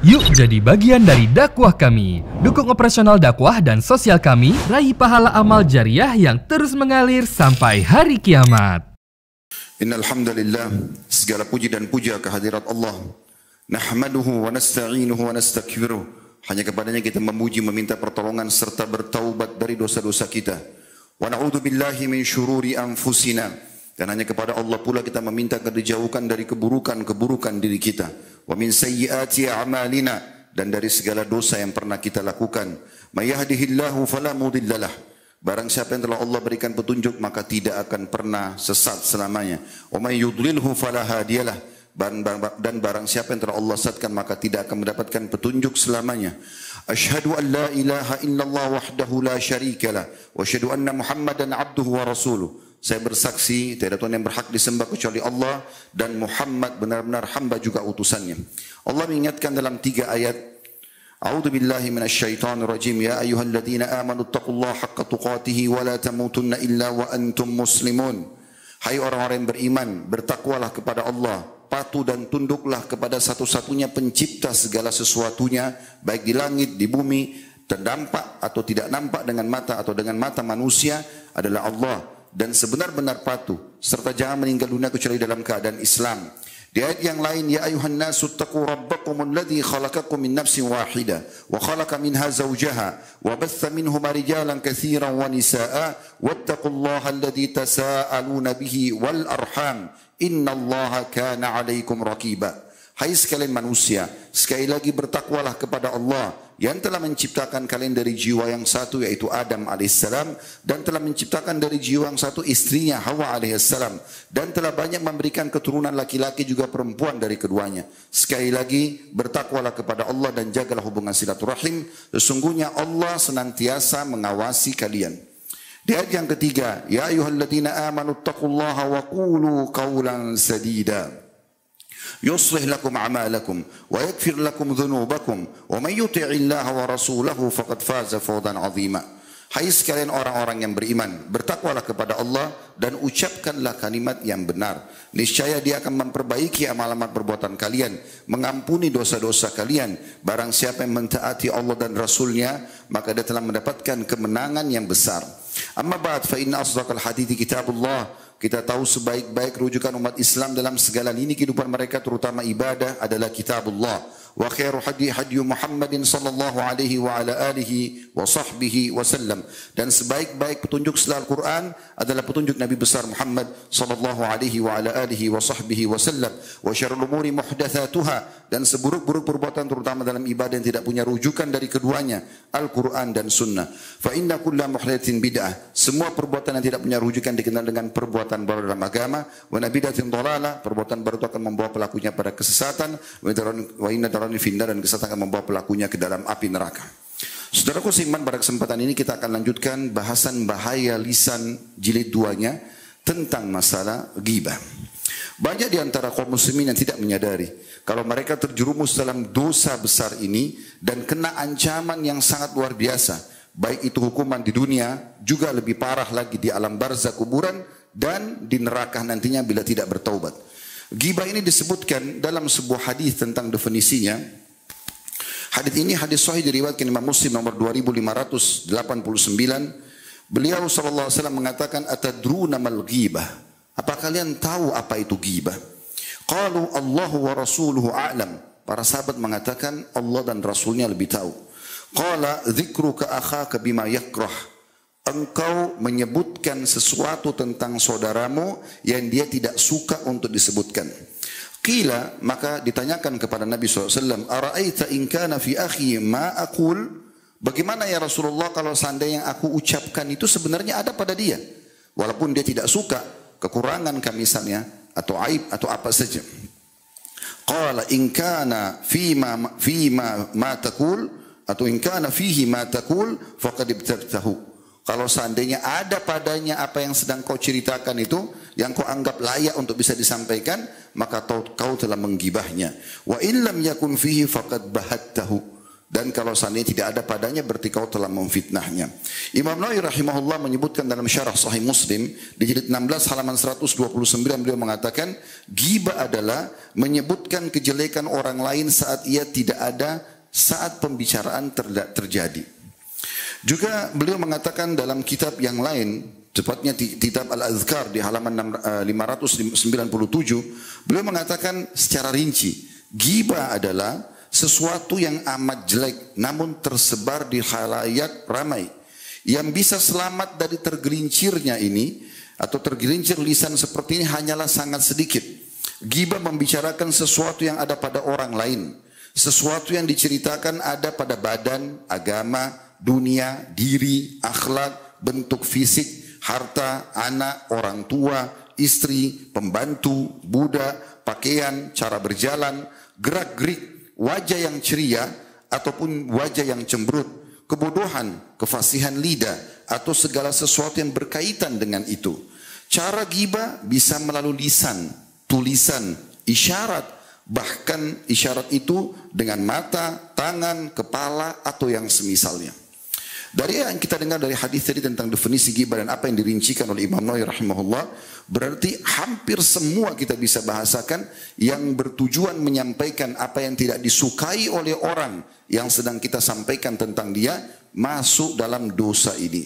Yuk jadi bagian dari dakwah kami. Dukung operasional dakwah dan sosial kami, raih pahala amal jariah yang terus mengalir sampai hari kiamat. Innal hamdalillah, segala puji dan puja kehadirat Allah. Nahmaduhu wa nasta'inuhu wa nastaghfiruh. Hanya kepadanya kita memuji, meminta pertolongan serta bertaubat dari dosa-dosa kita. Wa na'udzu billahi min syururi anfusina. Dan hanya kepada Allah pula kita meminta agar dijauhkan dari keburukan-keburukan diri kita. Wa min sayyiati a'malina, dan dari segala dosa yang pernah kita lakukan. May yahdihillahu fala mudhillalah. Barang siapa yang telah Allah berikan petunjuk maka tidak akan pernah sesat selamanya. Wa may yudlilhu fala hadiyalah. Dan barang siapa yang telah Allah sesatkan maka tidak akan mendapatkan petunjuk selamanya. Asyhadu an la ilaha illallah wahdahu la syarikalah wa asyhadu anna Muhammadan abduhu wa rasuluh. Saya bersaksi tiada Tuhan yang berhak disembah kecuali Allah dan Muhammad benar-benar hamba juga utusannya. Allah mengingatkan dalam 3 ayat. A'udzu billahi minasyaitonir rajim. Ya ayyuhalladzina amanu taqullaha haqqa tuqatih wa la tamutunna illa wa antum muslimun. Hai orang-orang yang beriman, bertakwalah kepada Allah, patuh dan tunduklah kepada satu-satunya pencipta segala sesuatunya, baik di langit, di bumi, terdampak atau tidak nampak dengan mata atau dengan mata manusia adalah Allah. Dan sebenar-benar patuh serta jangan meninggal dunia kecuali dalam keadaan Islam. Di ayat yang lain, ya ayuhan nasu taqu rabbakum alladhi khalaqakum min nafsin wahidah wa khalaqa minha zawjaha wa batha minhuma rijalan katsiran wa nisaa wattaqullaha alladhi tasaaluna bihi wal arham innallaha kana 'alaikum raqiba. Hai sekalian manusia, sekali lagi bertakwalah kepada Allah yang telah menciptakan kalian dari jiwa yang satu yaitu Adam alaihissalam dan telah menciptakan dari jiwa yang satu istrinya Hawa alaihissalam dan telah banyak memberikan keturunan laki-laki juga perempuan dari keduanya. Sekali lagi bertakwalah kepada Allah dan jagalah hubungan silaturahim. Sesungguhnya Allah senantiasa mengawasi kalian. Di ayat yang ketiga, ya ayyuhalladzina amanu taqullaha wa qulu qawlan sadida. يصلح لكم أعمالكم ويغفر لكم ذنوبكم ومن يطع الله ورسوله فقد فاز فوزا عظيما. Hai sekalian orang-orang yang beriman, bertakwalah kepada Allah dan ucapkanlah kalimat yang benar. Niscaya Dia akan memperbaiki amal-amal perbuatan kalian, mengampuni dosa-dosa kalian. Barang siapa yang mentaati Allah dan Rasulnya, maka dia telah mendapatkan kemenangan yang besar. Amma ba'd fa inna asdaqal hadithi kitabullah. Kita tahu sebaik-baik rujukan umat Islam dalam segala lini kehidupan mereka terutama ibadah adalah kitabullah. Wa khairu hadi Muhammadin sallallahu alaihi wa ala alihi wa sahbihi wasallam. Dan sebaik-baik petunjuk setelah Al-Quran adalah petunjuk Nabi besar Muhammad sallallahu alaihi wa ala alihi wa sahbihi wasallam. Wa syarrul umuri muhdatsatuha, dan seburuk-buruk perbuatan terutama dalam ibadah yang tidak punya rujukan dari keduanya, Al-Quran dan Sunnah. Fa inna kulla muhdatsin bid'ah. Semua perbuatan yang tidak punya rujukan dikenal dengan perbuatan baru dalam agama. Wa nabidatin dhalalah, perbuatan baru itu akan membawa pelakunya pada kesesatan. Wa inna finnar, dan kesesatan akan membawa pelakunya ke dalam api neraka. Saudaraku seiman, pada kesempatan ini kita akan lanjutkan bahasan bahaya lisan jilid 2-nya tentang masalah ghibah. Banyak di antara kaum muslimin yang tidak menyadari kalau mereka terjerumus dalam dosa besar ini dan kena ancaman yang sangat luar biasa, baik itu hukuman di dunia, juga lebih parah lagi di alam barzakh kuburan dan di neraka nantinya bila tidak bertaubat. Ghibah ini disebutkan dalam sebuah hadis tentang definisinya. Hadis ini hadis sahih diriwayatkan Imam Muslim nomor 2589. Beliau sallallahu alaihi wasallam mengatakan, atadruna mal ghibah? Apa kalian tahu apa itu ghibah? Qalu Allahu wa rasuluhu a'lam. Para sahabat mengatakan Allah dan Rasulnya lebih tahu. Qala dzikruka akhaka bima yakrah. Engkau menyebutkan sesuatu tentang saudaramu yang dia tidak suka untuk disebutkan. Qila, maka ditanyakan kepada Nabi SAW, Ara'aita in kana fi akhi ma aqul? Bagaimana ya Rasulullah kalau seandainya yang aku ucapkan itu sebenarnya ada pada dia, walaupun dia tidak suka, kekurangan misalnya atau aib atau apa saja. Qala in kana fima ma taqul, atau in kana fihi ma taqul faqad ibtagtahu. Kalau seandainya ada padanya apa yang sedang kau ceritakan itu, yang kau anggap layak untuk bisa disampaikan, maka kau telah menggibahnya. Wa illam yakun fihi faqad bahattahu. Dan kalau seandainya tidak ada padanya berarti kau telah memfitnahnya. Imam Nawawi rahimahullah menyebutkan dalam syarah Sahih Muslim di jilid 16 halaman 129 beliau mengatakan ghibah adalah menyebutkan kejelekan orang lain saat ia tidak ada, saat pembicaraan terjadi. Juga beliau mengatakan dalam kitab yang lain, tepatnya kitab Al-Azkar di halaman 597, beliau mengatakan secara rinci, ghibah adalah sesuatu yang amat jelek namun tersebar di khalayak ramai. Yang bisa selamat dari tergelincirnya ini atau tergelincir lisan seperti ini hanyalah sangat sedikit. Ghibah membicarakan sesuatu yang ada pada orang lain, sesuatu yang diceritakan ada pada badan, agama, dunia, diri, akhlak, bentuk fisik, harta, anak, orang tua, istri, pembantu, budak, pakaian, cara berjalan, gerak-gerik, wajah yang ceria ataupun wajah yang cemberut, kebodohan, kefasihan lidah atau segala sesuatu yang berkaitan dengan itu. Cara ghibah bisa melalui lisan, tulisan, isyarat, bahkan isyarat itu dengan mata, tangan, kepala atau yang semisalnya. Dari yang kita dengar dari hadis tadi tentang definisi ghibah dan apa yang dirincikan oleh Imam Nawawi rahimahullah, berarti hampir semua kita bisa bahasakan yang bertujuan menyampaikan apa yang tidak disukai oleh orang yang sedang kita sampaikan tentang dia masuk dalam dosa ini.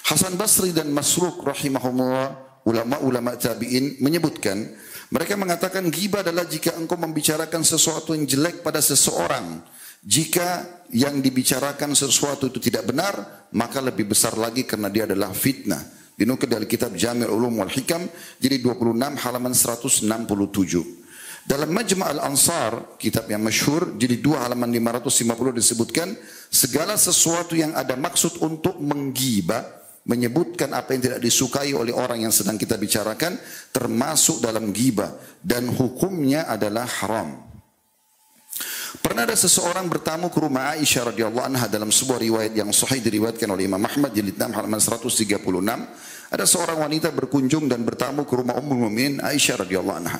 Hasan Basri dan Masruq rahimahullah, ulama-ulama tabi'in menyebutkan, mereka mengatakan ghibah adalah jika engkau membicarakan sesuatu yang jelek pada seseorang. Jika yang dibicarakan sesuatu itu tidak benar, maka lebih besar lagi karena dia adalah fitnah. Dinukil dari kitab Jami' Ulum wal Hikam, jadi 26 halaman 167. Dalam Majma' al-Ansar, kitab yang masyhur, jadi 2 halaman 550 disebutkan, segala sesuatu yang ada maksud untuk menggibah, menyebutkan apa yang tidak disukai oleh orang yang sedang kita bicarakan, termasuk dalam ghibah, dan hukumnya adalah haram. Pernah ada seseorang bertamu ke rumah Aisyah radhiyallahu anha dalam sebuah riwayat yang sahih diriwayatkan oleh Imam Ahmad jilid 6 halaman 136. Ada seorang wanita berkunjung dan bertamu ke rumah Ummul Mukminin Aisyah radhiyallahu anha.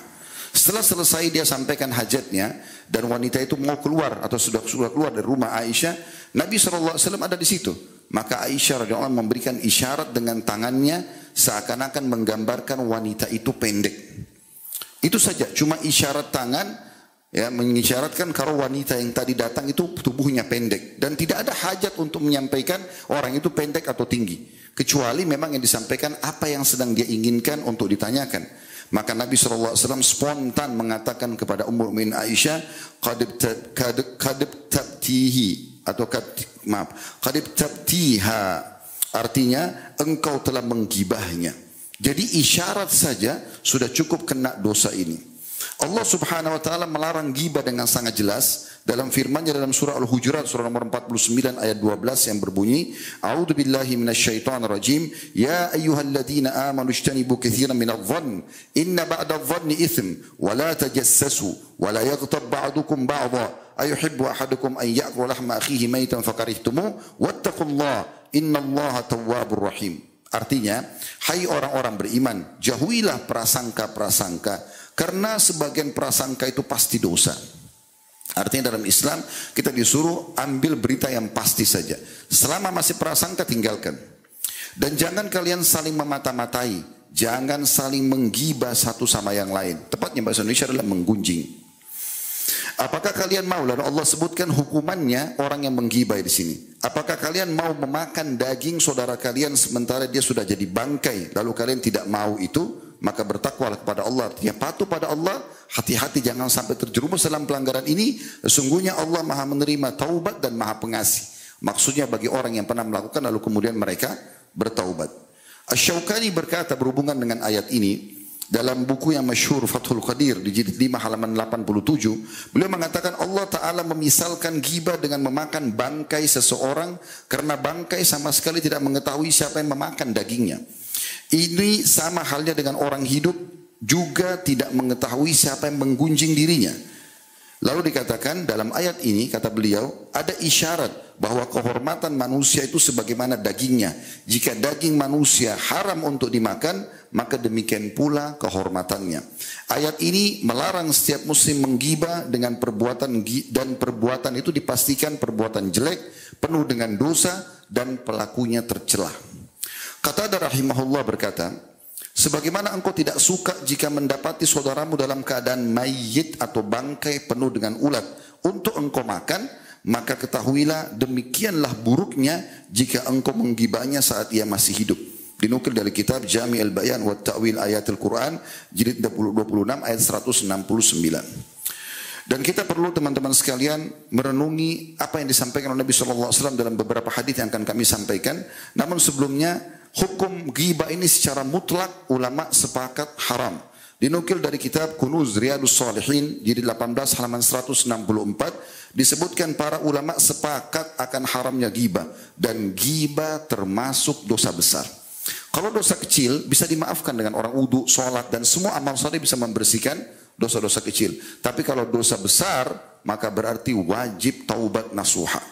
Setelah selesai dia sampaikan hajatnya dan wanita itu mau keluar atau sudah keluar dari rumah Aisyah, Nabi SAW ada di situ. Maka Aisyah radhiyallahu anha memberikan isyarat dengan tangannya seakan-akan menggambarkan wanita itu pendek. Itu saja, cuma isyarat tangan. Ya, mengisyaratkan kalau wanita yang tadi datang itu tubuhnya pendek dan tidak ada hajat untuk menyampaikan orang itu pendek atau tinggi, kecuali memang yang disampaikan apa yang sedang dia inginkan untuk ditanyakan. Maka Nabi SAW spontan mengatakan kepada Ummul Mukminin Aisyah, qad tabtihi atau qad tabtiha, artinya engkau telah menggibahnya. Jadi isyarat saja sudah cukup kena dosa ini. Allah Subhanahu wa taala melarang ghibah dengan sangat jelas dalam firman-Nya dalam surah Al-Hujurat surah nomor 49 ayat 12 yang berbunyi, A'udzu billahi minasyaitonir rajim, ya ayyuhalladzina amanu ijtanibu katsiran minadh-dhann inna ba'dadh-dhanni itsm wa la tajassasu wa la yaghtab ba'dukum ba'dha ayuhibbu ahadukum an ya'kula lahma akhihi maytan fakarihtumuh wattaqullaha innallaha tawwabur rahim. Artinya, hai orang-orang beriman, jauhilah prasangka-prasangka, karena sebagian prasangka itu pasti dosa. Artinya dalam Islam kita disuruh ambil berita yang pasti saja. Selama masih prasangka tinggalkan. Dan jangan kalian saling memata-matai. Jangan saling menggibah satu sama yang lain. Tepatnya bahasa Indonesia adalah menggunjing. Apakah kalian mau? Lalu Allah sebutkan hukumannya orang yang menggibah di sini. Apakah kalian mau memakan daging saudara kalian sementara dia sudah jadi bangkai? Lalu kalian tidak mau itu? Maka bertakwalah kepada Allah, artinya patuh pada Allah, hati-hati jangan sampai terjerumus dalam pelanggaran ini. Sesungguhnya Allah Maha menerima taubat dan Maha pengasih. Maksudnya bagi orang yang pernah melakukan lalu kemudian mereka bertaubat. Asy-Syaukani berkata berhubungan dengan ayat ini dalam buku yang masyhur Fathul Qadir di jilid 5 halaman 87, beliau mengatakan Allah Ta'ala memisalkan ghibah dengan memakan bangkai seseorang karena bangkai sama sekali tidak mengetahui siapa yang memakan dagingnya. Ini sama halnya dengan orang hidup juga tidak mengetahui siapa yang menggunjing dirinya. Lalu dikatakan dalam ayat ini, kata beliau, ada isyarat bahwa kehormatan manusia itu sebagaimana dagingnya. Jika daging manusia haram untuk dimakan, maka demikian pula kehormatannya. Ayat ini melarang setiap muslim menggibah dengan perbuatan, dan perbuatan itu dipastikan perbuatan jelek, penuh dengan dosa, dan pelakunya tercela. Qatadah rahimahullah berkata, sebagaimana engkau tidak suka jika mendapati saudaramu dalam keadaan mayit atau bangkai penuh dengan ulat untuk engkau makan, maka ketahuilah demikianlah buruknya jika engkau menggibahnya saat ia masih hidup. Dinukil dari kitab Jami' al-Bayan wa Ta'wil Ayatul Quran, jilid 26 ayat 169. Dan kita perlu teman-teman sekalian merenungi apa yang disampaikan oleh Nabi SAW dalam beberapa hadis yang akan kami sampaikan. Namun sebelumnya, hukum ghibah ini secara mutlak ulama sepakat haram. Dinukil dari kitab Kunuz Riyadus Salihin, jilid 18 halaman 164, disebutkan para ulama sepakat akan haramnya ghibah. Dan ghibah termasuk dosa besar. Kalau dosa kecil bisa dimaafkan dengan orang wudu, sholat, dan semua amal saleh bisa membersihkan dosa-dosa kecil. Tapi kalau dosa besar, maka berarti wajib taubat nasuha.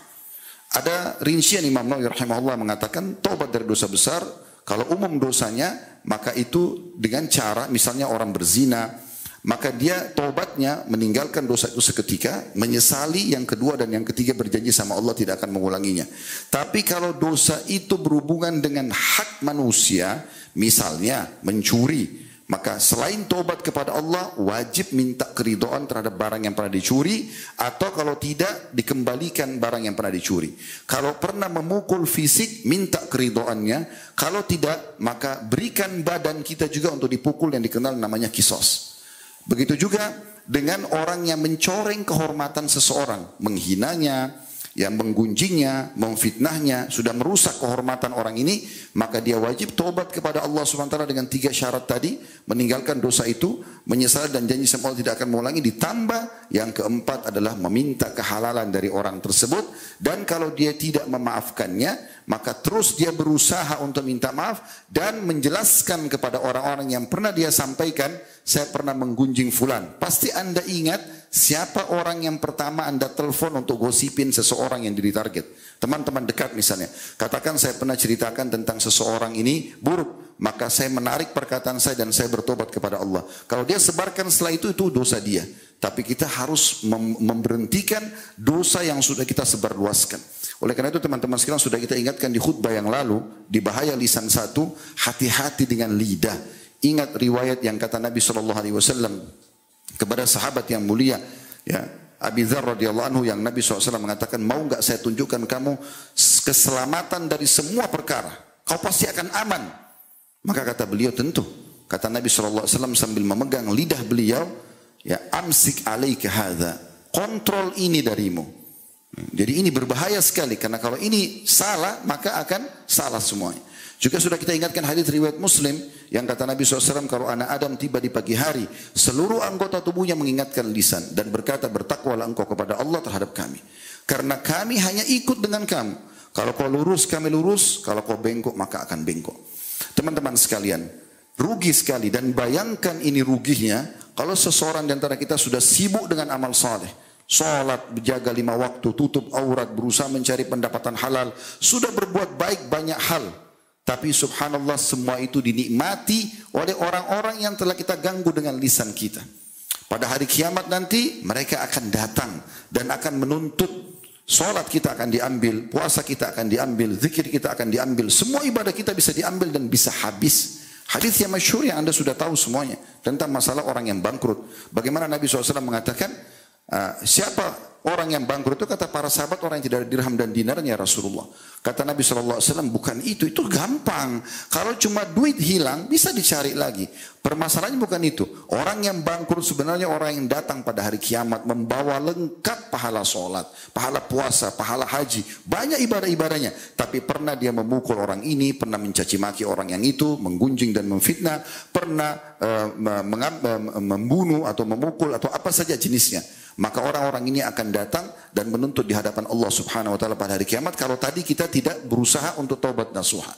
Ada rincian Imam Nawawi rahimahullah mengatakan taubat dari dosa besar, kalau umum dosanya, maka itu dengan cara misalnya orang berzina, maka dia taubatnya meninggalkan dosa itu seketika, menyesali, yang kedua dan yang ketiga berjanji sama Allah tidak akan mengulanginya. Tapi kalau dosa itu berhubungan dengan hak manusia, misalnya mencuri, maka selain taubat kepada Allah, wajib minta keridhaan terhadap barang yang pernah dicuri, atau kalau tidak, dikembalikan barang yang pernah dicuri. Kalau pernah memukul fisik, minta keridhaannya. Kalau tidak, maka berikan badan kita juga untuk dipukul, yang dikenal namanya kisos. Begitu juga dengan orang yang mencoreng kehormatan seseorang, menghinanya, yang menggunjingnya, memfitnahnya, sudah merusak kehormatan orang ini, maka dia wajib taubat kepada Allah SWT dengan 3 syarat tadi, meninggalkan dosa itu, menyesal dan janji sama Allah tidak akan mengulangi, ditambah yang keempat adalah meminta kehalalan dari orang tersebut, dan kalau dia tidak memaafkannya, maka terus dia berusaha untuk minta maaf dan menjelaskan kepada orang-orang yang pernah dia sampaikan, saya pernah menggunjing fulan. Pasti Anda ingat siapa orang yang pertama Anda telepon untuk gosipin seseorang yang jadi target. Teman-teman dekat misalnya. Katakan saya pernah ceritakan tentang seseorang ini buruk. Maka saya menarik perkataan saya dan saya bertobat kepada Allah. Kalau dia sebarkan setelah itu dosa dia. Tapi kita harus memberhentikan dosa yang sudah kita sebarluaskan. Oleh karena itu teman-teman sekalian sudah kita ingatkan di khutbah yang lalu, di bahaya lisan 1, hati-hati dengan lidah. Ingat riwayat yang kata Nabi SAW kepada sahabat yang mulia, ya, Abi Dzar radhiyallahu anhu, yang Nabi SAW mengatakan, mau enggak saya tunjukkan kamu keselamatan dari semua perkara, kau pasti akan aman. Maka kata beliau, tentu. Kata Nabi SAW sambil memegang lidah beliau, ya, amsik alaika hadza, kontrol ini darimu. Jadi ini berbahaya sekali, karena kalau ini salah maka akan salah semuanya. Juga sudah kita ingatkan hadis riwayat Muslim yang kata Nabi SAW, kalau anak Adam tiba di pagi hari, seluruh anggota tubuhnya mengingatkan lisan dan berkata, bertakwalah engkau kepada Allah terhadap kami, karena kami hanya ikut dengan kamu. Kalau kau lurus kami lurus, kalau kau bengkok maka akan bengkok. Teman-teman sekalian, rugi sekali, dan bayangkan ini ruginya kalau seseorang di antara kita sudah sibuk dengan amal saleh, sholat, berjaga 5 waktu, tutup aurat, berusaha mencari pendapatan halal, sudah berbuat baik banyak hal. Tapi subhanallah semua itu dinikmati oleh orang-orang yang telah kita ganggu dengan lisan kita. Pada hari kiamat nanti mereka akan datang dan akan menuntut, sholat kita akan diambil, puasa kita akan diambil, zikir kita akan diambil, semua ibadah kita bisa diambil dan bisa habis. Hadis yang masyhur yang Anda sudah tahu semuanya tentang masalah orang yang bangkrut. Bagaimana Nabi SAW mengatakan, siapa orang yang bangkrut itu? Kata para sahabat, orang yang tidak ada dirham dan dinarnya Rasulullah. Kata Nabi SAW, bukan itu gampang. Kalau cuma duit hilang bisa dicari lagi. Permasalahannya bukan itu. Orang yang bangkrut sebenarnya orang yang datang pada hari kiamat membawa lengkap pahala sholat, pahala puasa, pahala haji, banyak ibadah-ibadahnya. Tapi pernah dia memukul orang ini, pernah mencaci maki orang yang itu, menggunjing dan memfitnah, pernah membunuh atau memukul atau apa saja jenisnya. Maka orang-orang ini akan datang dan menuntut di hadapan Allah Subhanahu wa taala pada hari kiamat kalau tadi kita tidak berusaha untuk taubat nasuha.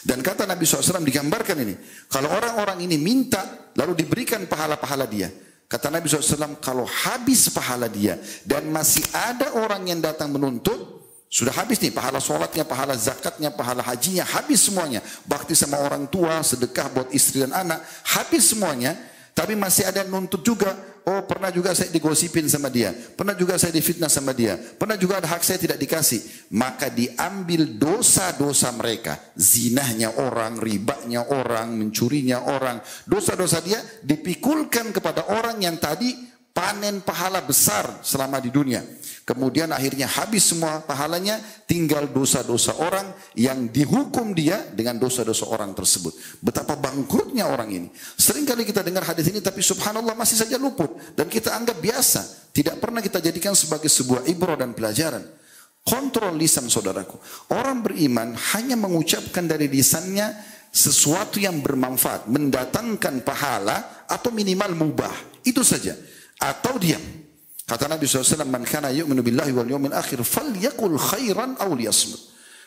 Dan kata Nabi SAW digambarkan ini, kalau orang-orang ini minta lalu diberikan pahala-pahala dia, Kata Nabi SAW, kalau habis pahala dia dan masih ada orang yang datang menuntut, sudah habis nih pahala sholatnya, pahala zakatnya, pahala hajinya, habis semuanya. Bakti sama orang tua, sedekah buat istri dan anak, habis semuanya. Tapi masih ada yang nuntut juga. Oh, pernah juga saya digosipin sama dia. Pernah juga saya difitnah sama dia. Pernah juga ada hak saya tidak dikasih. Maka diambil dosa-dosa mereka. Zinahnya orang, ribanya orang, mencurinya orang. Dosa-dosa dia dipikulkan kepada orang yang tadi panen pahala besar selama di dunia. Kemudian akhirnya habis semua pahalanya, tinggal dosa-dosa orang yang dihukum dia dengan dosa-dosa orang tersebut. Betapa bangkrutnya orang ini. Seringkali kita dengar hadis ini tapi subhanallah masih saja luput. Dan kita anggap biasa. Tidak pernah kita jadikan sebagai sebuah ibrah dan pelajaran. Kontrol lisan saudaraku. Orang beriman hanya mengucapkan dari lisannya sesuatu yang bermanfaat. Mendatangkan pahala atau minimal mubah. Itu saja. Atau diam. Kata Nabi SAW, man kana yu'minu billahi wal yawmil akhir falyaqul khairan aw liyasmut.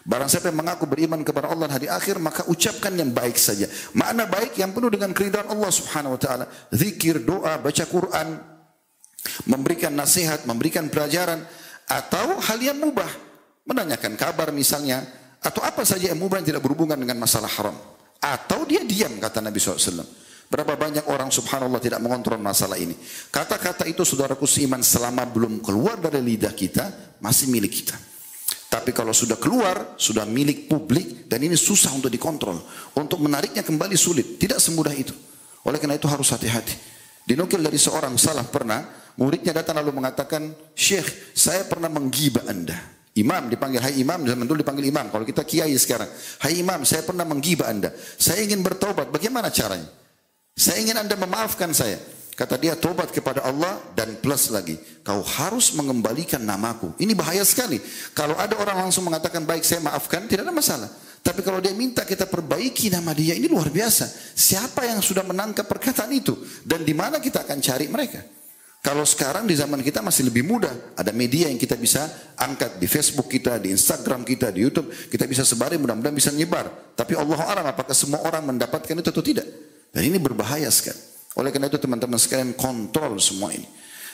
Barang siapa yang mengaku beriman kepada Allah dan hari akhir, maka ucapkan yang baik saja. Makna baik yang penuh dengan keridhaan Allah Subhanahu wa taala. Zikir, doa, baca Quran, memberikan nasihat, memberikan pelajaran, atau hal yang mubah, menanyakan kabar misalnya, atau apa saja yang mubah yang tidak berhubungan dengan masalah haram. Atau dia diam, kata Nabi SAW. Berapa banyak orang subhanallah tidak mengontrol masalah ini. Kata-kata itu saudaraku seiman selama belum keluar dari lidah kita, masih milik kita. Tapi kalau sudah keluar, sudah milik publik, dan ini susah untuk dikontrol. Untuk menariknya kembali sulit, tidak semudah itu. Oleh karena itu harus hati-hati. Dinukil dari seorang salaf pernah, muridnya datang lalu mengatakan, Syekh, saya pernah menggibah Anda. Imam dipanggil, hai imam, zaman dulu dipanggil imam. Kalau kita kiai sekarang, hai imam, saya pernah menggibah Anda. Saya ingin bertaubat, bagaimana caranya? Saya ingin Anda memaafkan saya. Kata dia, tobat kepada Allah dan plus lagi, kau harus mengembalikan namaku. Ini bahaya sekali. Kalau ada orang langsung mengatakan, baik saya maafkan, tidak ada masalah. Tapi kalau dia minta kita perbaiki nama dia, ini luar biasa. Siapa yang sudah menangkap perkataan itu? Dan di mana kita akan cari mereka? Kalau sekarang di zaman kita masih lebih mudah. Ada media yang kita bisa angkat di Facebook kita, di Instagram kita, di YouTube. Kita bisa sebarin, mudah-mudahan bisa nyebar. Tapi Allah alam apakah semua orang mendapatkan itu atau tidak? Dan ini berbahaya sekali. Oleh karena itu teman-teman sekalian kontrol semua ini.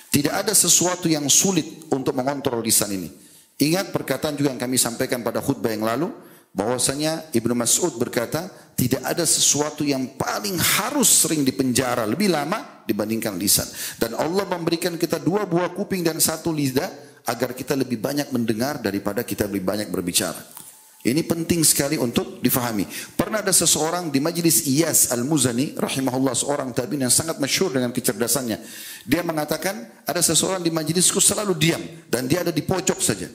Tidak ada sesuatu yang sulit untuk mengontrol lisan ini. Ingat perkataan juga yang kami sampaikan pada khutbah yang lalu. Bahwasanya Ibnu Mas'ud berkata, tidak ada sesuatu yang paling harus sering dipenjara lebih lama dibandingkan lisan. Dan Allah memberikan kita 2 buah kuping dan 1 lidah agar kita lebih banyak mendengar daripada kita lebih banyak berbicara. Ini penting sekali untuk difahami. Pernah ada seseorang di majlis Iyas Al-Muzani, rahimahullah, seorang tabi'in yang sangat masyhur dengan kecerdasannya. Dia mengatakan, ada seseorang di majlisku selalu diam. Dan dia ada di pojok saja.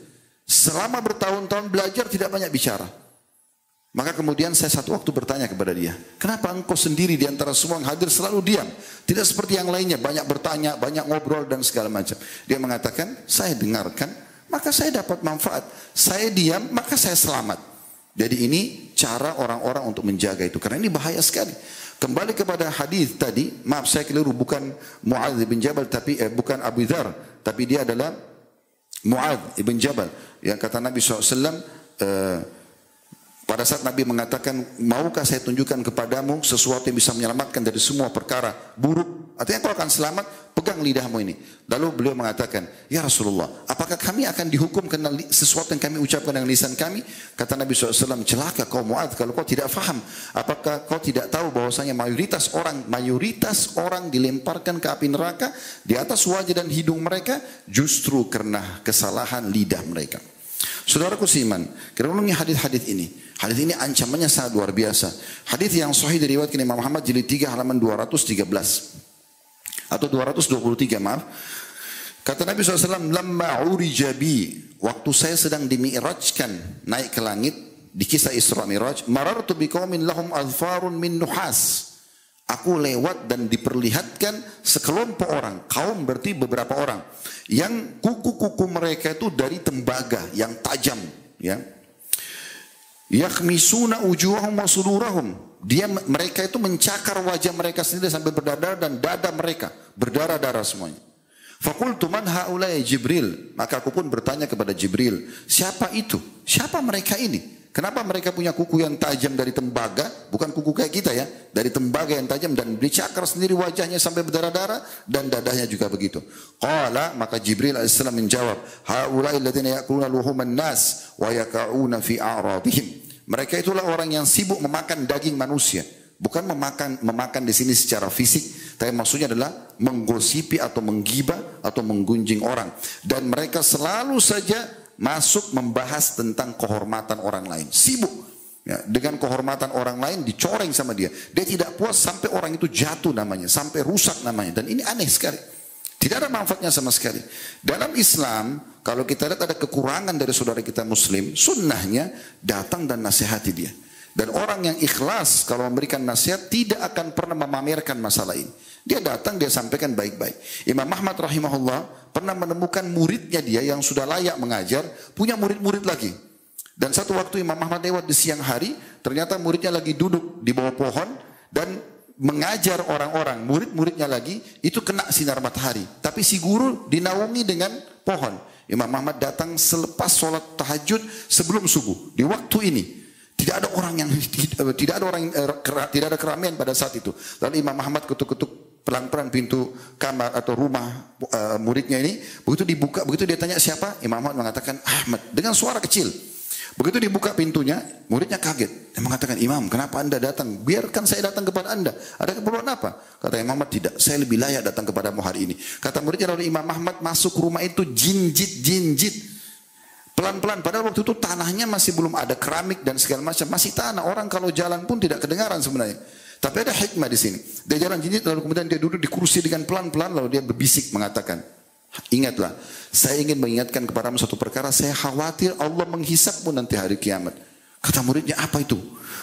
Selama bertahun-tahun belajar tidak banyak bicara. Maka kemudian saya satu waktu bertanya kepada dia, kenapa engkau sendiri di antara semua yang hadir selalu diam? Tidak seperti yang lainnya, banyak bertanya, banyak ngobrol dan segala macam. Dia mengatakan, saya dengarkan, maka saya dapat manfaat. Saya diam, maka saya selamat. Jadi ini cara orang-orang untuk menjaga itu. Karena ini bahaya sekali. Kembali kepada hadis tadi, maaf saya keliru, bukan Mu'adz bin Jabal, tapi bukan Abu Dzar, tapi dia adalah Mu'adz bin Jabal. Yang kata Nabi SAW, pada saat Nabi mengatakan, maukah saya tunjukkan kepadamu sesuatu yang bisa menyelamatkan dari semua perkara buruk? Artinya kau akan selamat, pegang lidahmu ini. Lalu beliau mengatakan, ya Rasulullah, apakah kami akan dihukum karena sesuatu yang kami ucapkan dengan lisan kami? Kata Nabi SAW, celaka kau Mu'adz kalau kau tidak faham. Apakah kau tidak tahu bahwasanya mayoritas orang dilemparkan ke api neraka di atas wajah dan hidung mereka justru karena kesalahan lidah mereka. Saudaraku seiman, kita ulangi hadis-hadis ini. Hadis ini ancamannya sangat luar biasa. Hadis yang sahih diriwayatkan Imam Muhammad jilid 3 halaman 213 atau 223, maaf. Kata Nabi SAW, lamma urija bi, waktu saya sedang dimi'rajkan naik ke langit di kisah Isra Mi'raj, marartu biqaumin lahum azfarun min nuhas. Aku lewat dan diperlihatkan sekelompok orang, kaum berarti beberapa orang, yang kuku-kuku mereka itu dari tembaga yang tajam, ya. Yakhmisuna ujuhahum wa sudurahum. Mereka itu mencakar wajah mereka sendiri sampai berdarah dan dada mereka berdarah-darah semuanya. Faqultu man haula ya Jibril, maka aku pun bertanya kepada Jibril, siapa itu? Siapa mereka ini? Kenapa mereka punya kuku yang tajam dari tembaga? Bukan kuku kayak kita ya. Dari tembaga yang tajam dan dicakar sendiri wajahnya sampai berdarah-darah dan dadahnya juga begitu. Qala, maka Jibril alaihissalam menjawab, haula'i alladziina ya'kuluna luhuman nas wa yaka'una fi a'radihim. Mereka itulah orang yang sibuk memakan daging manusia. Bukan memakan di sini secara fisik, tapi maksudnya adalah menggosipi atau menggibah atau menggunjing orang. Dan mereka selalu saja masuk membahas tentang kehormatan orang lain. Sibuk ya, dengan kehormatan orang lain dicoreng sama dia. Dia tidak puas sampai orang itu jatuh namanya, sampai rusak namanya. Dan ini aneh sekali. Tidak ada manfaatnya sama sekali. Dalam Islam, kalau kita lihat ada kekurangan dari saudara kita Muslim, sunnahnya datang dan nasihati dia. Dan orang yang ikhlas kalau memberikan nasihat tidak akan pernah memamerkan masalah ini. Dia datang, dia sampaikan baik-baik. Imam Ahmad rahimahullah pernah menemukan muridnya dia yang sudah layak mengajar, punya murid-murid lagi. Dan satu waktu Imam Ahmad lewat di siang hari, ternyata muridnya lagi duduk di bawah pohon dan mengajar orang-orang. Murid-muridnya lagi itu kena sinar matahari. Tapi si guru dinaungi dengan pohon. Imam Ahmad datang selepas sholat tahajud sebelum subuh. Di waktu ini. Tidak ada keramaian pada saat itu. Lalu Imam Ahmad ketuk-ketuk pelan-pelan pintu kamar atau rumah muridnya ini. Begitu dibuka, begitu dia tanya siapa, Imam Ahmad mengatakan Ahmad dengan suara kecil. Begitu dibuka pintunya, muridnya kaget. Dia mengatakan, Imam, kenapa anda datang? Biarkan saya datang kepada anda. Ada keperluan apa? Kata Imam Ahmad, tidak. Saya lebih layak datang kepadamu hari ini. Kata muridnya, lalu Imam Ahmad masuk rumah itu jinjit. Pelan-pelan, padahal waktu itu tanahnya masih belum ada keramik dan segala macam, masih tanah. Orang kalau jalan pun tidak kedengaran sebenarnya. Tapi ada hikmah di sini. Dia jalan jinjit, lalu kemudian dia duduk di kursi dengan pelan-pelan, lalu dia berbisik mengatakan, ingatlah, saya ingin mengingatkan kepadamu satu perkara, saya khawatir Allah menghisapmu nanti hari kiamat. Kata muridnya, apa itu?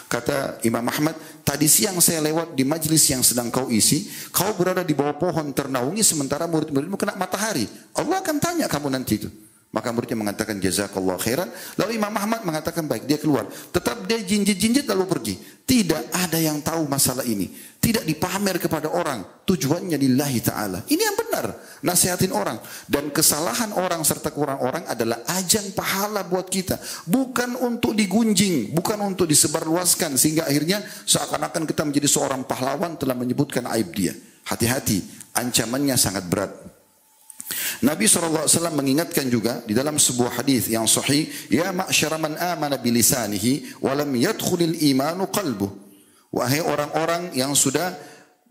Kata Imam Ahmad, tadi siang saya lewat di majlis yang sedang kau isi, kau berada di bawah pohon ternaungi sementara murid-muridmu kena matahari. Allah akan tanya kamu nanti itu. Maka muridnya mengatakan jazakallah khairan. Lalu Imam Ahmad mengatakan baik, dia keluar. Tetap dia jinjit-jinjit lalu pergi. Tidak ada yang tahu masalah ini. Tidak dipamer kepada orang. Tujuannya lillahi ta'ala. Ini yang benar. Nasihatin orang. Dan kesalahan orang serta kurang orang adalah ajang pahala buat kita. Bukan untuk digunjing. Bukan untuk disebarluaskan. Sehingga akhirnya seakan-akan kita menjadi seorang pahlawan telah menyebutkan aib dia. Hati-hati. Ancamannya sangat berat. Nabi SAW mengingatkan juga di dalam sebuah hadis yang sahih, ya ma'syara man amana bilisanihi wa lam yadkhulil imanu qalbuh. Wahai orang-orang yang sudah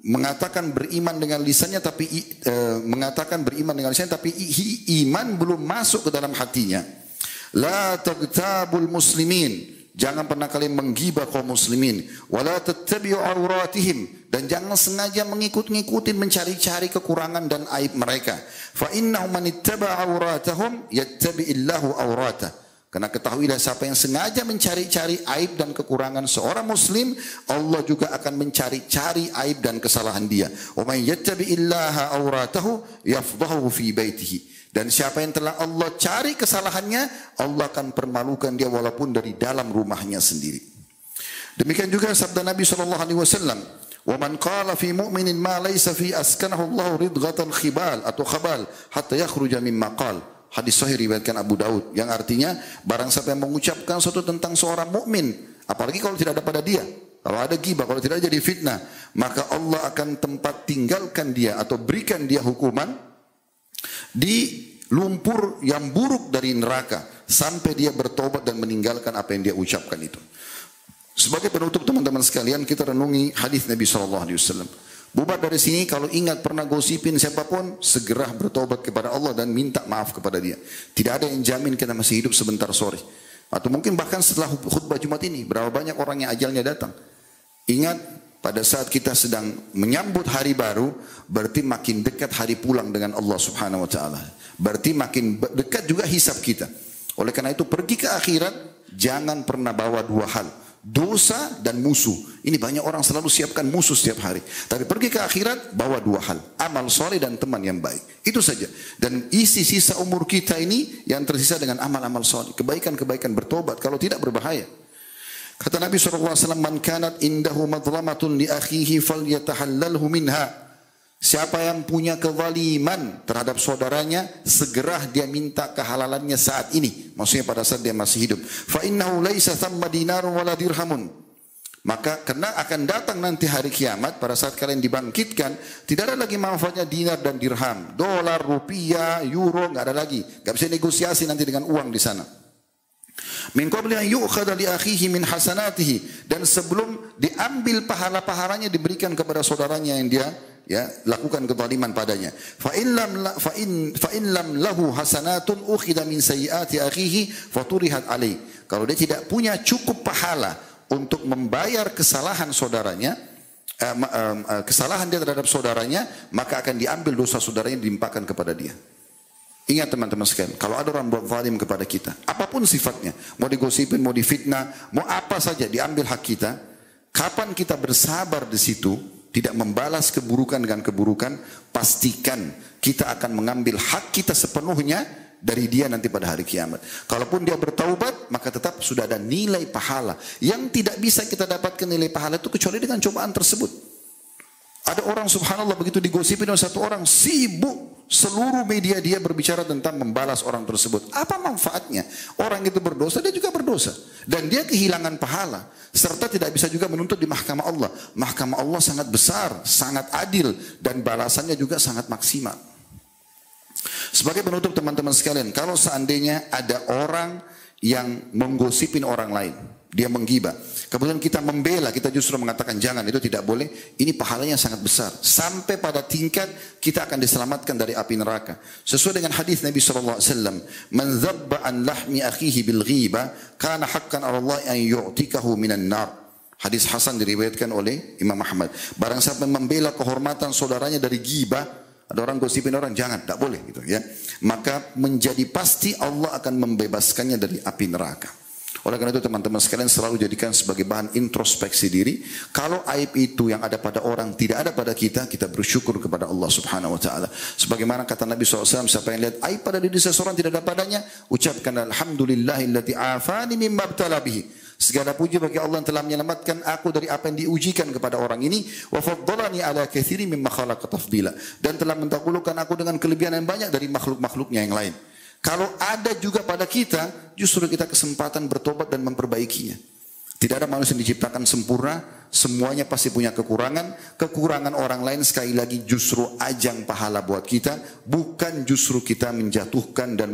mengatakan beriman dengan lisannya tapi iman belum masuk ke dalam hatinya. La tagtabul muslimin. Jangan pernah kalian menggibah kaum muslimin. Wala tattabi'u auratihim. Dan jangan sengaja mengikut-ngikutin mencari-cari kekurangan dan aib mereka. Fa innahu man ittaba'a auratahum yattabi'illahu auratah. Karena ketahuilah siapa yang sengaja mencari-cari aib dan kekurangan seorang muslim, Allah juga akan mencari-cari aib dan kesalahan dia. Wa man yattabi'illaha auratahu yafdahu fi baitihi. Dan siapa yang telah Allah cari kesalahannya, Allah akan permalukan dia walaupun dari dalam rumahnya sendiri. Demikian juga sabda Nabi SAW, wa man qala fi mu'minin ma laysa fi askanahu Allah ridghatan khibal atau khabal hatta yakhruja mimma qala. Hadis sahih riwayatkan Abu Daud, yang artinya barang siapa yang mengucapkan sesuatu tentang seorang mukmin, apalagi kalau tidak ada pada dia, kalau ada ghibah, kalau tidak jadi fitnah, maka Allah akan tempat tinggalkan dia atau berikan dia hukuman di lumpur yang buruk dari neraka sampai dia bertobat dan meninggalkan apa yang dia ucapkan itu. Sebagai penutup teman-teman sekalian, kita renungi hadis Nabi SAW. Bubar dari sini, kalau ingat pernah gosipin siapapun, segera bertobat kepada Allah dan minta maaf kepada dia. Tidak ada yang jamin kita masih hidup sebentar sore. Atau mungkin bahkan setelah khutbah Jumat ini, berapa banyak orang yang ajalnya datang. Ingat, pada saat kita sedang menyambut hari baru, berarti makin dekat hari pulang dengan Allah Subhanahu wa taala. Berarti makin dekat juga hisab kita. Oleh karena itu pergi ke akhirat, jangan pernah bawa dua hal, dosa dan musuh. Ini banyak orang selalu siapkan musuh setiap hari. Tapi pergi ke akhirat, bawa dua hal, amal soleh dan teman yang baik. Itu saja. Dan isi sisa umur kita ini yang tersisa dengan amal-amal soleh, kebaikan-kebaikan, bertobat. Kalau tidak berbahaya. Kata Nabi SAW, man kanat indahu madlamatun li akhihi falyatahallalhu minha. Siapa yang punya kezaliman terhadap saudaranya, segera dia minta kehalalannya saat ini. Maksudnya pada saat dia masih hidup. Fa innahu laisa thamma dinarun wala dirhamun. Maka karena akan datang nanti hari kiamat, pada saat kalian dibangkitkan, tidak ada lagi manfaatnya dinar dan dirham, dolar, rupiah, euro, nggak ada lagi. Nggak bisa negosiasi nanti dengan uang di sana. Min qabli an yu'khadha li akhihi min hasanatihi, dan sebelum diambil pahala-pahalanya diberikan kepada saudaranya yang dia lakukan kezaliman padanya. Fa in lam lahu hasanatun ukhidha min sayyiati akhihi faturihat alaih. Kalau dia tidak punya cukup pahala untuk membayar kesalahan saudaranya, kesalahan dia terhadap saudaranya, maka akan diambil dosa saudaranya dilimpahkan kepada dia. Ingat teman-teman sekalian, kalau ada orang buat zalim kepada kita, apapun sifatnya, mau digosipin, mau difitnah, mau apa saja, diambil hak kita, kapan kita bersabar di situ, tidak membalas keburukan dengan keburukan, pastikan kita akan mengambil hak kita sepenuhnya dari dia nanti pada hari kiamat. Kalaupun dia bertaubat, maka tetap sudah ada nilai pahala. Yang tidak bisa kita dapatkan nilai pahala itu kecuali dengan cobaan tersebut. Ada orang subhanallah begitu digosipin oleh satu orang, sibuk seluruh media dia berbicara tentang membalas orang tersebut. Apa manfaatnya? Orang itu berdosa, dia juga berdosa. Dan dia kehilangan pahala. Serta tidak bisa juga menuntut di mahkamah Allah. Mahkamah Allah sangat besar, sangat adil, dan balasannya juga sangat maksimal. Sebagai penutup teman-teman sekalian, kalau seandainya ada orang yang menggosipin orang lain, dia menggibah, kemudian kita membela, kita justru mengatakan jangan, itu tidak boleh, ini pahalanya sangat besar. Sampai pada tingkat kita akan diselamatkan dari api neraka. Sesuai dengan hadis Nabi SAW, man zabba an lahmi akhihi bil ghiba, kana haqqan ala Allah an yu'tikahu minan nar. Hadis Hasan diriwayatkan oleh Imam Ahmad. Barang siapa membela kehormatan saudaranya dari ghibah, ada orang gosipin orang, jangan, tak boleh gitu ya. Maka menjadi pasti Allah akan membebaskannya dari api neraka. Oleh karena itu teman-teman sekalian selalu jadikan sebagai bahan introspeksi diri. Kalau aib itu yang ada pada orang tidak ada pada kita, kita bersyukur kepada Allah Subhanahu Wa Taala. Sebagaimana kata Nabi SAW, siapa yang lihat aib pada diri seseorang tidak ada padanya, ucapkan alhamdulillahillati afani mimma ibtala bihi. Segala puji bagi Allah yang telah menyelamatkan aku dari apa yang diujikan kepada orang ini. Wa faddalani ala katsiri mimma khalaqa tafdila. Dan telah mendahulukan aku dengan kelebihan yang banyak dari makhluk-makhluknya yang lain. Kalau ada juga pada kita, justru kita kesempatan bertobat dan memperbaikinya. Tidak ada manusia yang diciptakan sempurna, semuanya pasti punya kekurangan. Kekurangan orang lain sekali lagi justru ajang pahala buat kita, bukan justru kita menjatuhkan dan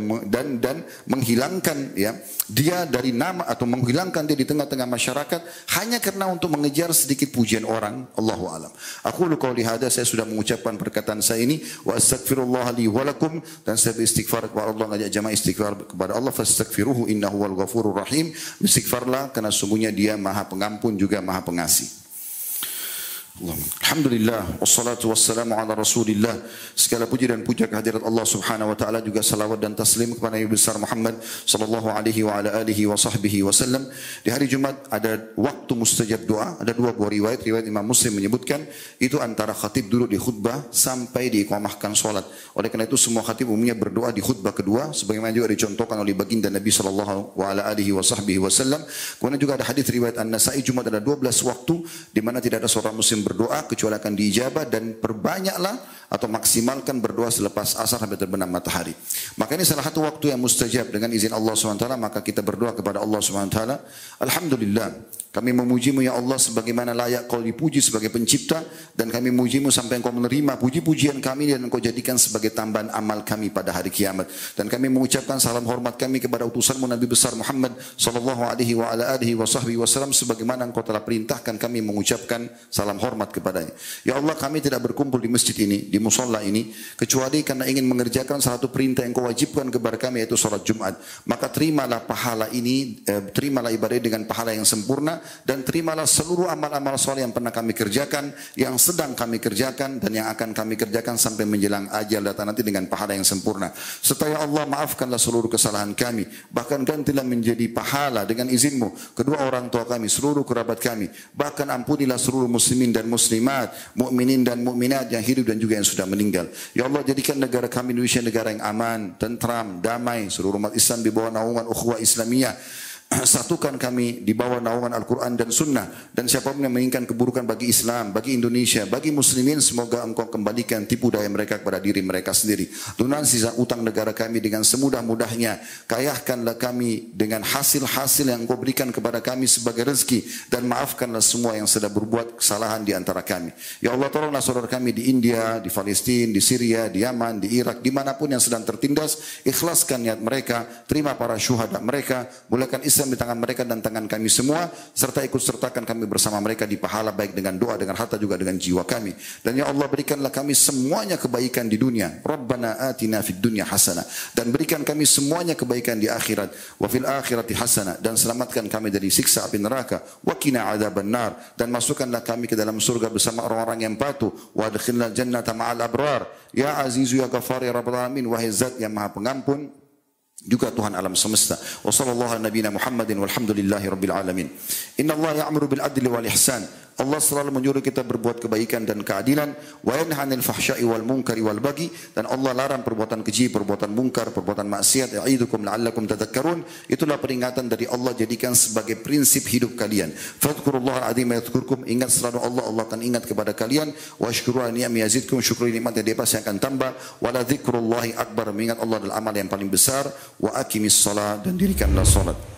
menghilangkan dia dari nama atau menghilangkan dia di tengah-tengah masyarakat hanya karena untuk mengejar sedikit pujian orang. Allahu a'lam. Aku qauli hadza, saya sudah mengucapkan perkataan saya ini, wa astaghfirullah li wa lakum, dan saya beristighfar kepada Allah, ngajak jamaah istighfar kepada Allah, fastaghfiruhu innahu wal ghafurur rahim. Istighfarlah karena sungguhnya dia maha pengampun juga maha pengasih. Alhamdulillah, wassalatu wassalamu ala rasulillah. Segala puji dan puja kehadirat Allah subhanahu wa ta'ala, juga salawat dan taslim kepada Nabi besar Muhammad sallallahu alaihi wa ala alihi wa sahbihi wasallam. Di hari Jumat ada waktu mustajab doa. Ada dua buah riwayat. Riwayat Imam Muslim menyebutkan itu antara khatib duduk di khutbah sampai diiqamahkan solat. Oleh karena itu semua khatib umumnya berdoa di khutbah kedua, sebagaimana juga dicontohkan oleh baginda Nabi sallallahu ala alihi wa sahbihi wasallam. Kemudian juga ada hadis riwayat An-Nasa'i, Jumat ada 12 waktu di mana tidak ada seorang muslim berdoa kecuali akan diijabah, dan perbanyaklah atau maksimalkan berdoa selepas asar sampai terbenam matahari. Maka ini salah satu waktu yang mustajab dengan izin Allah SWT, maka kita berdoa kepada Allah SWT. Alhamdulillah, kami memujimu ya Allah sebagaimana layak kau dipuji sebagai pencipta, dan kami memujimu sampai engkau menerima puji-pujian kami dan engkau jadikan sebagai tambahan amal kami pada hari kiamat. Dan kami mengucapkan salam hormat kami kepada utusanmu Nabi besar Muhammad sallallahu alaihi wa ala alihi wa sahbihi wasallam, sebagaimana engkau telah perintahkan kami mengucapkan salam hormat kepadanya. Ya Allah, kami tidak berkumpul di masjid ini, di musola ini, kecuali karena ingin mengerjakan salah satu perintah yang kau wajibkan kepada kami, yaitu salat Jumat. Maka terimalah pahala ini, terimalah ibadah dengan pahala yang sempurna, dan terimalah seluruh amal-amal soleh yang pernah kami kerjakan, yang sedang kami kerjakan, dan yang akan kami kerjakan sampai menjelang ajal datang nanti dengan pahala yang sempurna. Serta ya Allah, maafkanlah seluruh kesalahan kami, bahkan gantilah menjadi pahala dengan izinmu kedua orang tua kami, seluruh kerabat kami, bahkan ampunilah seluruh muslimin dan muslimat, mukminin dan mukminat yang hidup dan juga yang sudah meninggal. Ya Allah, jadikan negara kami Indonesia negara yang aman, tentram, damai, seluruh umat Islam di bawah naungan ukhuwah Islamiyah. Satukan kami di bawah naungan Al-Quran dan Sunnah. Dan siapapun yang menginginkan keburukan bagi Islam, bagi Indonesia, bagi muslimin, semoga engkau kembalikan tipu daya mereka kepada diri mereka sendiri. Lunasi sisa utang negara kami dengan semudah-mudahnya. Kayahkanlah kami dengan hasil-hasil yang engkau berikan kepada kami sebagai rezeki. Dan maafkanlah semua yang sudah berbuat kesalahan di antara kami. Ya Allah, tolonglah saudara kami di India, di Palestina, di Syria, di Yaman, di Irak, dimanapun yang sedang tertindas. Ikhlaskan niat mereka, terima para syuhada mereka, mulakan Islam di tangan mereka dan tangan kami semua, serta ikut sertakan kami bersama mereka di pahala, baik dengan doa, dengan harta, juga dengan jiwa kami. Dan ya Allah, berikanlah kami semuanya kebaikan di dunia. Rabbana atina fid dunya hasanah, dan berikan kami semuanya kebaikan di akhirat. Wa fil akhirati hasanah, dan selamatkan kami dari siksa api neraka. Wa qina adzabannar, dan masukkanlah kami ke dalam surga bersama orang-orang yang patuh. Wa adkhilna jannata ma'al abrar. Ya azizu ya ghafar ya rabbal alamin, wahai zat yang maha pengampun juga Tuhan alam semesta. Wa sallallahu ala nabiyina Muhammadin walhamdulillahi rabbil alamin. Inna Allah ya'muru bil adli wal ihsan. Allah selalu menyuruh kita berbuat kebaikan dan keadilan. Wa yanha 'anil fahsya'i wal munkari wal baghi, dan Allah larang perbuatan keji, perbuatan mungkar, perbuatan maksiat. Ya'idukum la'allakum tadhakkarun. Itulah peringatan dari Allah, jadikan sebagai prinsip hidup kalian. Fadhkurullaha al-'azim yadhkurkum. Ingat selalu Allah, Allah akan ingat kepada kalian. Wa syukuru ni'am yazidkum. Syukuri nikmat yang dia pasti akan tambah. Wa la dzikrullahi akbar. Mengingat Allah adalah amal yang paling besar. Wa aqimis shalah, dan dirikanlah salat.